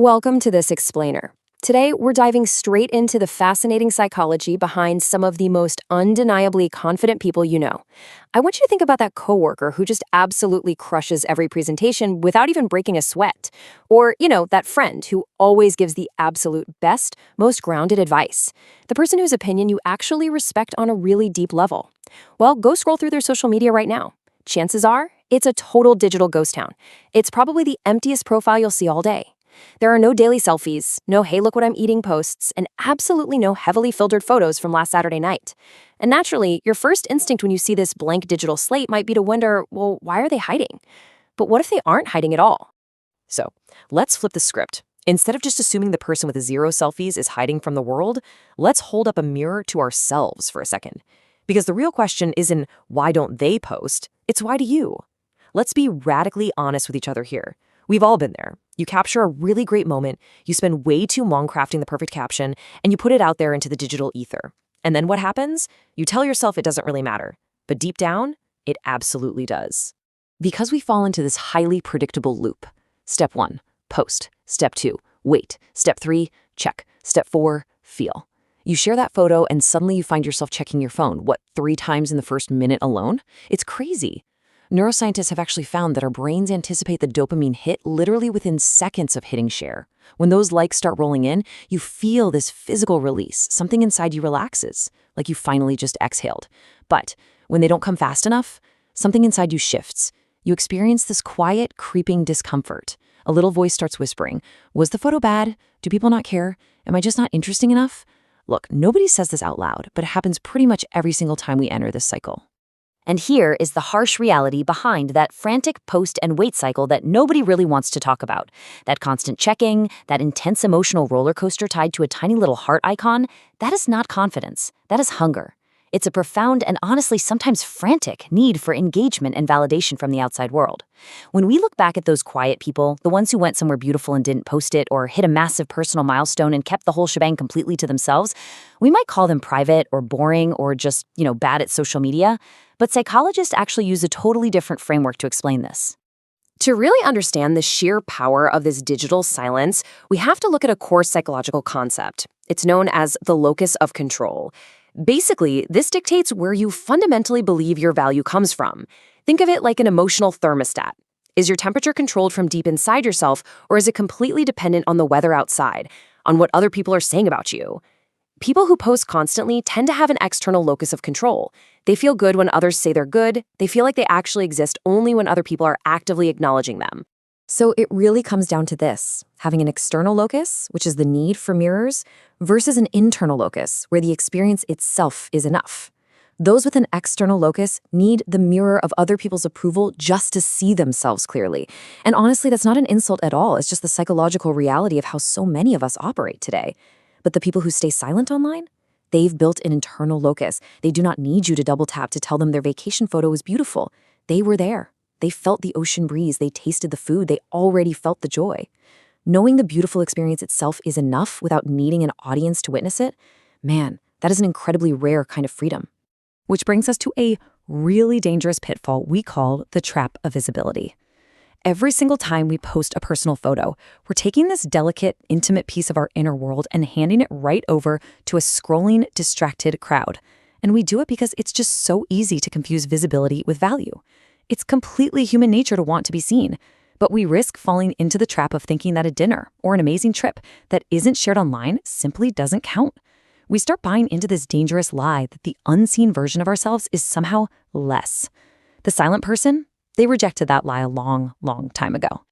Welcome to this explainer. Today, we're diving straight into the fascinating psychology behind some of the most undeniably confident people you know. I want you to think about that coworker who just absolutely crushes every presentation without even breaking a sweat. Or, that friend who always gives the absolute best, most grounded advice. The person whose opinion you actually respect on a really deep level. Well, go scroll through their social media right now. Chances are, it's a total digital ghost town. It's probably the emptiest profile you'll see all day. There are no daily selfies, no hey look what I'm eating posts, and absolutely no heavily filtered photos from last Saturday night. And naturally, your first instinct when you see this blank digital slate might be to wonder, well, why are they hiding? But what if they aren't hiding at all? So, let's flip the script. Instead of just assuming the person with zero selfies is hiding from the world, let's hold up a mirror to ourselves for a second. Because the real question isn't why don't they post, it's why do you? Let's be radically honest with each other here. We've all been there. You capture a really great moment, you spend way too long crafting the perfect caption, and you put it out there into the digital ether. And then what happens? You tell yourself it doesn't really matter. But deep down, it absolutely does. Because we fall into this highly predictable loop. Step 1, post. Step 2, wait. Step 3, check. Step 4, feel. You share that photo and suddenly you find yourself checking your phone, 3 times in the first minute alone? It's crazy. Neuroscientists have actually found that our brains anticipate the dopamine hit literally within seconds of hitting share. When those likes start rolling in, you feel this physical release. Something inside you relaxes, like you finally just exhaled. But when they don't come fast enough, something inside you shifts. You experience this quiet, creeping discomfort. A little voice starts whispering, was the photo bad? Do people not care? Am I just not interesting enough? Look, nobody says this out loud, but it happens pretty much every single time we enter this cycle. And here is the harsh reality behind that frantic post and wait cycle that nobody really wants to talk about. That constant checking, that intense emotional roller coaster tied to a tiny little heart icon, that is not confidence. That is hunger. It's a profound and honestly sometimes frantic need for engagement and validation from the outside world. When we look back at those quiet people, the ones who went somewhere beautiful and didn't post it, or hit a massive personal milestone and kept the whole shebang completely to themselves, we might call them private or boring or just, bad at social media. But psychologists actually use a totally different framework to explain this. To really understand the sheer power of this digital silence, we have to look at a core psychological concept. It's known as the locus of control. Basically, this dictates where you fundamentally believe your value comes from. Think of it like an emotional thermostat. Is your temperature controlled from deep inside yourself, or is it completely dependent on the weather outside, on what other people are saying about you? People who post constantly tend to have an external locus of control. They feel good when others say they're good. They feel like they actually exist only when other people are actively acknowledging them. So it really comes down to this, having an external locus, which is the need for mirrors, versus an internal locus, where the experience itself is enough. Those with an external locus need the mirror of other people's approval just to see themselves clearly. And honestly, that's not an insult at all. It's just the psychological reality of how so many of us operate today. But the people who stay silent online, they've built an internal locus. They do not need you to double tap to tell them their vacation photo was beautiful. They were there. They felt the ocean breeze. They tasted the food. They already felt the joy. Knowing the beautiful experience itself is enough without needing an audience to witness it, man, that is an incredibly rare kind of freedom. Which brings us to a really dangerous pitfall we call the trap of visibility. Every single time we post a personal photo, we're taking this delicate, intimate piece of our inner world and handing it right over to a scrolling, distracted crowd. And we do it because it's just so easy to confuse visibility with value. It's completely human nature to want to be seen, but we risk falling into the trap of thinking that a dinner or an amazing trip that isn't shared online simply doesn't count. We start buying into this dangerous lie that the unseen version of ourselves is somehow less. The silent person? They rejected that lie a long, long time ago.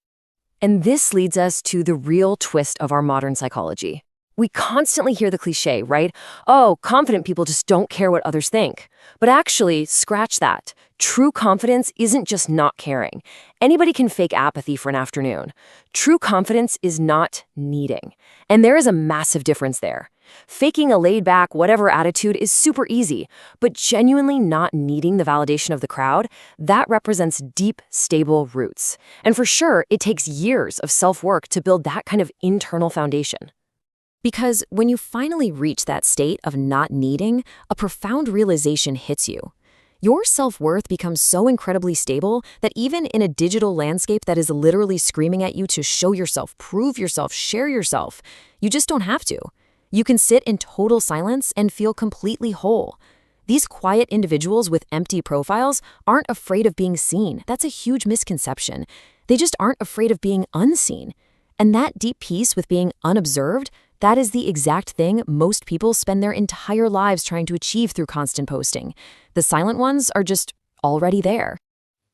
And this leads us to the real twist of our modern psychology. We constantly hear the cliche, right? Oh, confident people just don't care what others think. But actually, scratch that. True confidence isn't just not caring. Anybody can fake apathy for an afternoon. True confidence is not needing. And there is a massive difference there. Faking a laid-back, whatever attitude is super easy, but genuinely not needing the validation of the crowd, that represents deep, stable roots. And for sure, it takes years of self-work to build that kind of internal foundation. Because when you finally reach that state of not needing, a profound realization hits you. Your self-worth becomes so incredibly stable that even in a digital landscape that is literally screaming at you to show yourself, prove yourself, share yourself, you just don't have to. You can sit in total silence and feel completely whole. These quiet individuals with empty profiles aren't afraid of being seen. That's a huge misconception. They just aren't afraid of being unseen. And that deep peace with being unobserved, that is the exact thing most people spend their entire lives trying to achieve through constant posting. The silent ones are just already there.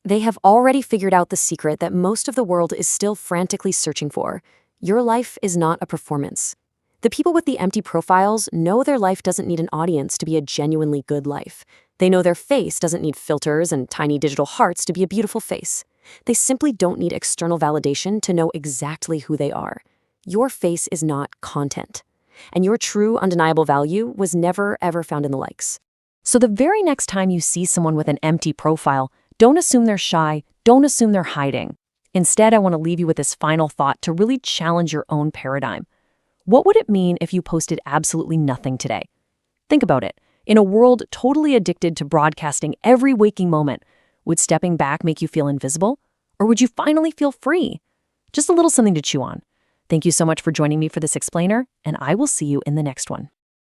They have already figured out the secret that most of the world is still frantically searching for. Your life is not a performance. The people with the empty profiles know their life doesn't need an audience to be a genuinely good life. They know their face doesn't need filters and tiny digital hearts to be a beautiful face. They simply don't need external validation to know exactly who they are. Your face is not content. And your true, undeniable value was never, ever found in the likes. So the very next time you see someone with an empty profile, don't assume they're shy, don't assume they're hiding. Instead, I want to leave you with this final thought to really challenge your own paradigm. What would it mean if you posted absolutely nothing today? Think about it. In a world totally addicted to broadcasting every waking moment, would stepping back make you feel invisible? Or would you finally feel free? Just a little something to chew on. Thank you so much for joining me for this explainer, and I will see you in the next one.